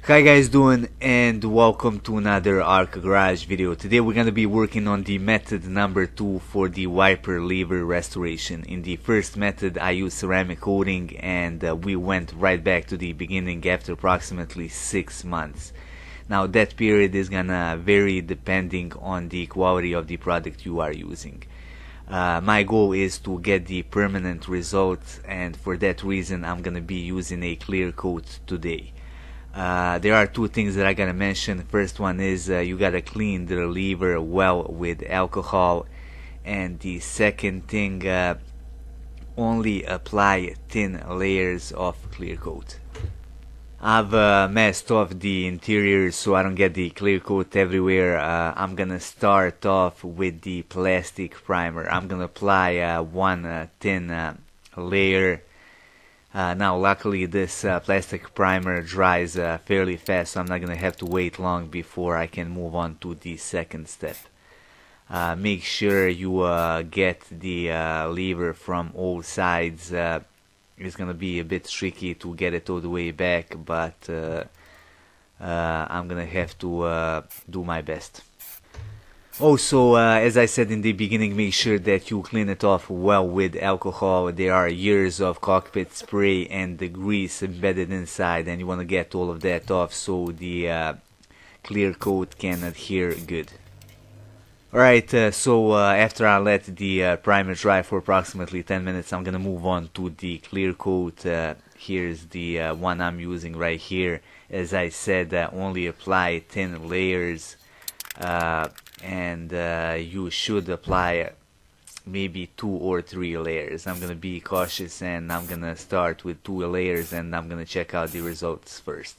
Hi guys, doing and welcome to another Arc Garage video. Today we're going to be working on the method number 2 for the wiper lever restoration. In the first method I used ceramic coating and we went right back to the beginning after approximately 6 months. Now that period is gonna vary depending on the quality of the product you are using. My goal is to get the permanent result, and for that reason I'm gonna be using a clear coat today. There are two things that I gotta mention. First one is you gotta clean the lever well with alcohol, and the second thing, only apply thin layers of clear coat. I've messed off the interior so I don't get the clear coat everywhere. I'm gonna start off with the plastic primer. I'm gonna apply one thin layer. Now luckily this plastic primer dries fairly fast, so I'm not gonna have to wait long before I can move on to the second step. Make sure you get the lever from all sides. It's gonna be a bit tricky to get it all the way back, but I'm gonna have to do my best. Also, as I said in the beginning, make sure that you clean it off well with alcohol. There are years of cockpit spray and the grease embedded inside, and you want to get all of that off so the clear coat can adhere good. Alright, so after I let the primer dry for approximately 10 minutes, I'm gonna move on to the clear coat. Here's the one I'm using right here. As I said, only apply thin layers. And you should apply maybe 2 or 3 layers. I'm gonna be cautious and I'm gonna start with 2 layers and I'm gonna check out the results first.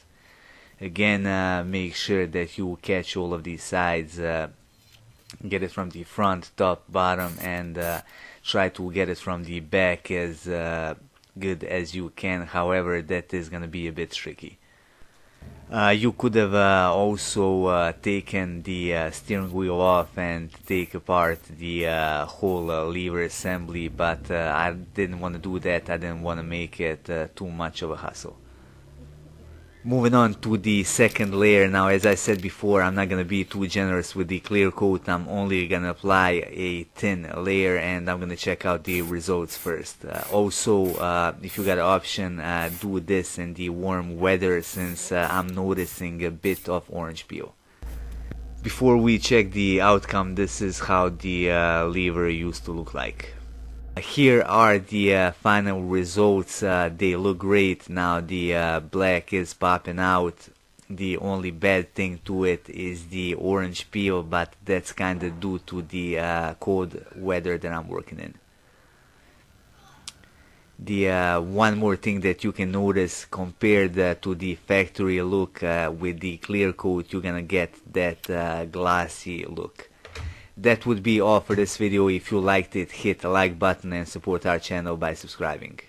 Again, make sure that you catch all of these sides, get it from the front, top, bottom, and try to get it from the back as good as you can. However, that is gonna be a bit tricky. You could have also taken the steering wheel off and take apart the whole lever assembly, but I didn't want to do that. I didn't want to make it too much of a hassle. Moving on to the second layer. Now, as I said before, I'm not going to be too generous with the clear coat. I'm only going to apply a thin layer and I'm going to check out the results first. Also, if you got an option, do this in the warm weather since I'm noticing a bit of orange peel. Before we check the outcome, this is how the lever used to look like. Here are the final results. They look great. Now the black is popping out. The only bad thing to it is the orange peel, but that's kinda due to the cold weather that I'm working in. The one more thing that you can notice compared to the factory look, with the clear coat you're gonna get that glossy look. That would be all for this video. If you liked it, hit the like button and support our channel by subscribing.